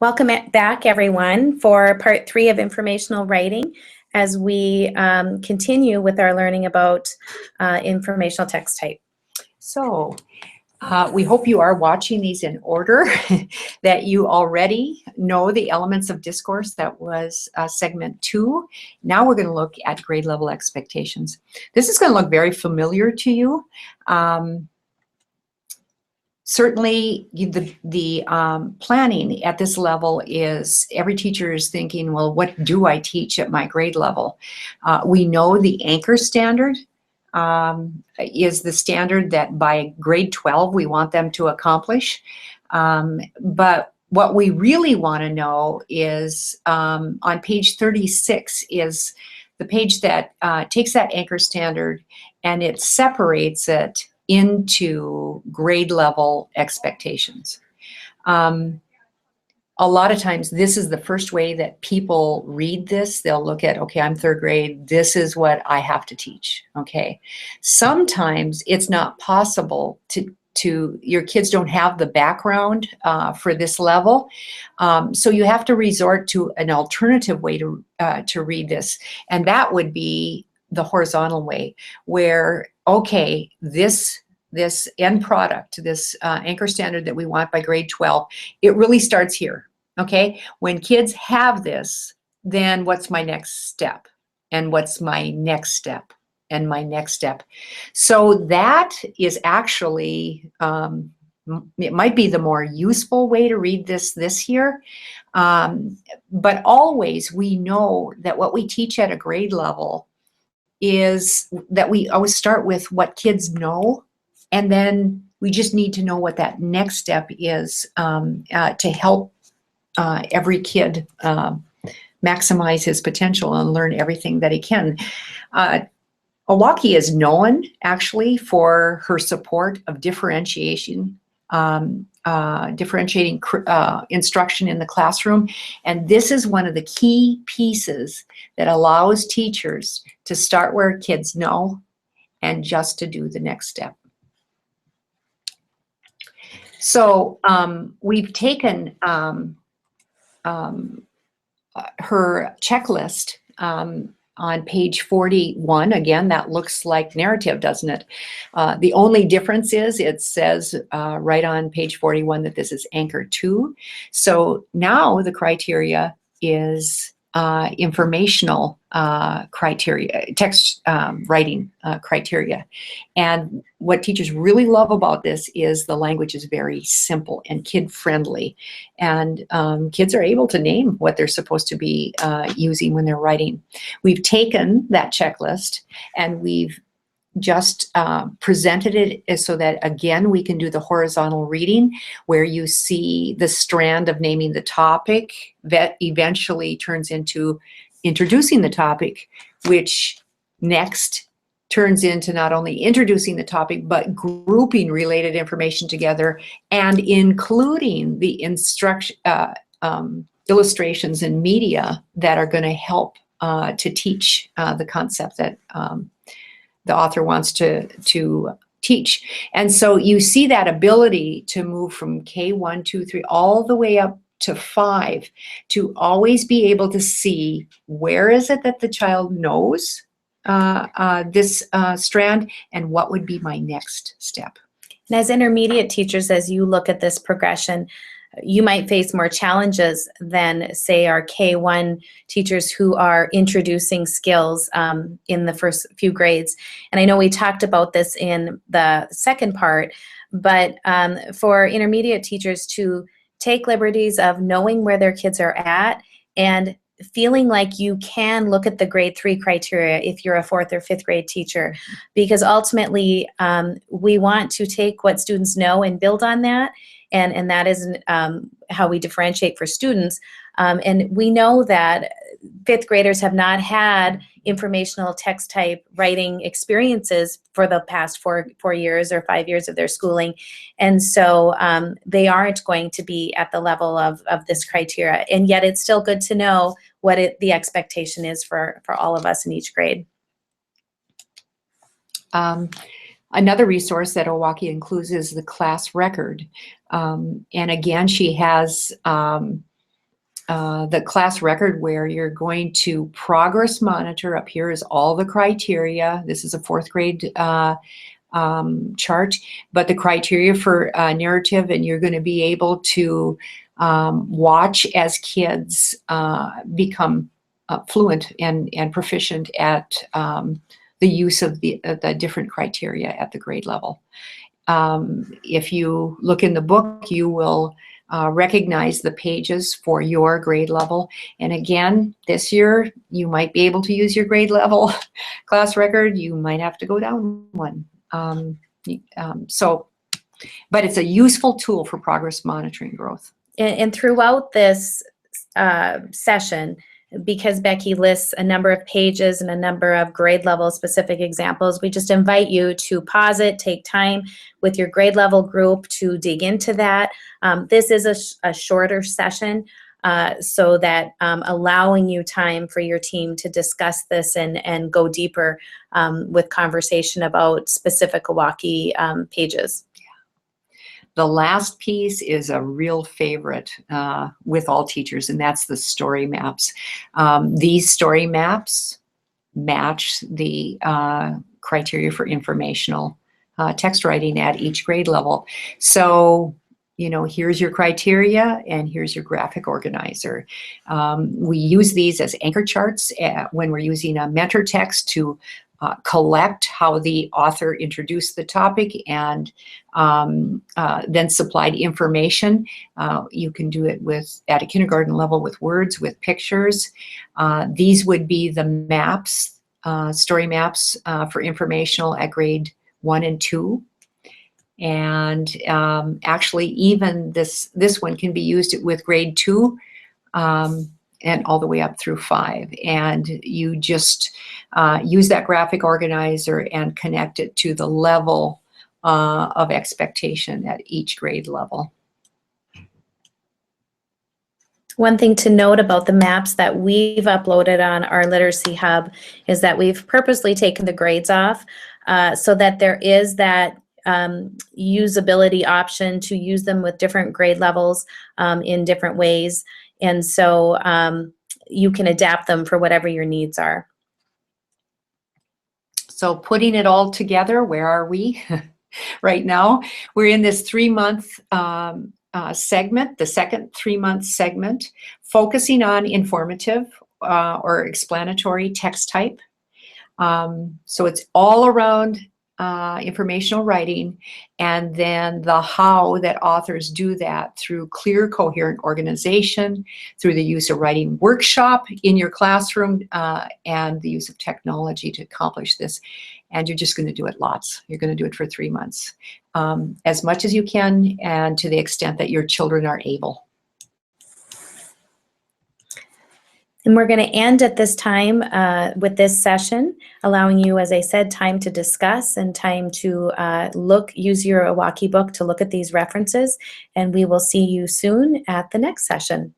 Welcome back, everyone, for part 3 of informational writing as we continue with our learning about informational text type. So we hope you are watching these in order, that you already know the elements of discourse. That was segment 2. Now we're going to look at grade level expectations. This is going to look very familiar to you. Certainly, the planning at this level is every teacher is thinking, well, what do I teach at my grade level? We know the anchor standard is the standard that by grade 12 we want them to accomplish. But what we really want to know is on page 36 is the page that takes that anchor standard and it separates it into grade level expectations. A lot of times this is the first way that people read this. They'll look at, okay, I'm 3rd grade, this is what I have to teach, okay? Sometimes it's not possible to your kids don't have the background for this level. So you have to resort to an alternative way to read this. And that would be the horizontal way, where, okay, this end product, this anchor standard that we want by grade 12, it really starts here, okay? When kids have this, then what's my next step? And what's my next step? And my next step. So that is actually, it might be the more useful way to read this year. But always we know that what we teach at a grade level is that we always start with what kids know, and then we just need to know what that next step is to help every kid maximize his potential and learn everything that he can. Milwaukee is known actually for her support of differentiating instruction in the classroom. And this is one of the key pieces that allows teachers to start where kids know and just to do the next step. So we've taken her checklist on page 41. Again, that looks like narrative, doesn't it? The only difference is it says right on page 41 that this is anchor 2. So now the criteria is informational criteria, text writing criteria. And what teachers really love about this is the language is very simple and kid-friendly. And kids are able to name what they're supposed to be using when they're writing. We've taken that checklist and we've just presented it so that, again, we can do the horizontal reading where you see the strand of naming the topic that eventually turns into introducing the topic, which next turns into not only introducing the topic, but grouping related information together and including the illustrations and media that are going to help to teach the concept that the author wants to teach. And so you see that ability to move from K1, 2, 3, all the way up to 5, to always be able to see where is it that the child knows this strand and what would be my next step. And as intermediate teachers, as you look at this progression, you might face more challenges than, say, our K1 teachers who are introducing skills in the first few grades. And I know we talked about this in the second part, but for intermediate teachers to take liberties of knowing where their kids are at and feeling like you can look at the grade 3 criteria if you're a 4th or 5th grade teacher, because ultimately we want to take what students know and build on that. And that is how we differentiate for students. And we know that 5th graders have not had informational text type writing experiences for the past four years or 5 years of their schooling. And so they aren't going to be at the level of this criteria. And yet it's still good to know what the expectation is for all of us in each grade. Another resource that Milwaukee includes is the class record. And again, she has the class record where you're going to progress monitor. Up here is all the criteria. This is a fourth grade chart, but the criteria for narrative, and you're going to be able to watch as kids become fluent and proficient at the use of the different criteria at the grade level. If you look in the book, you will recognize the pages for your grade level. And again, this year, you might be able to use your grade level class record. You might have to go down one. But it's a useful tool for progress monitoring growth. And throughout this session, because Becky lists a number of pages and a number of grade level specific examples, we just invite you to pause it, take time with your grade level group to dig into that. This is a shorter session, so that allowing you time for your team to discuss this and go deeper with conversation about specific Milwaukee pages. The last piece is a real favorite with all teachers, and that's the story maps. These story maps match the criteria for informational text writing at each grade level. So, you know, here's your criteria and here's your graphic organizer. We use these as anchor charts when we're using a mentor text to collect how the author introduced the topic and then supplied information. You can do it at a kindergarten level with words, with pictures. These would be the maps, story maps for informational at grade 1 and 2. And actually even this one can be used with grade 2 and all the way up through 5. And you just use that graphic organizer and connect it to the level of expectation at each grade level. One thing to note about the maps that we've uploaded on our Literacy Hub is that we've purposely taken the grades off so that there is that usability option to use them with different grade levels in different ways. And so you can adapt them for whatever your needs are. So putting it all together, where are we right now? We're in this 3-month segment, the second 3-month segment, focusing on informative or explanatory text type. So it's all around informational writing, and then the how that authors do that through clear, coherent organization, through the use of writing workshop in your classroom, and the use of technology to accomplish this. And you're just going to do it lots. You're going to do it for 3 months, as much as you can, and to the extent that your children are able. And we're going to end at this time with this session, allowing you, as I said, time to discuss and time to use your Milwaukee book to look at these references. And we will see you soon at the next session.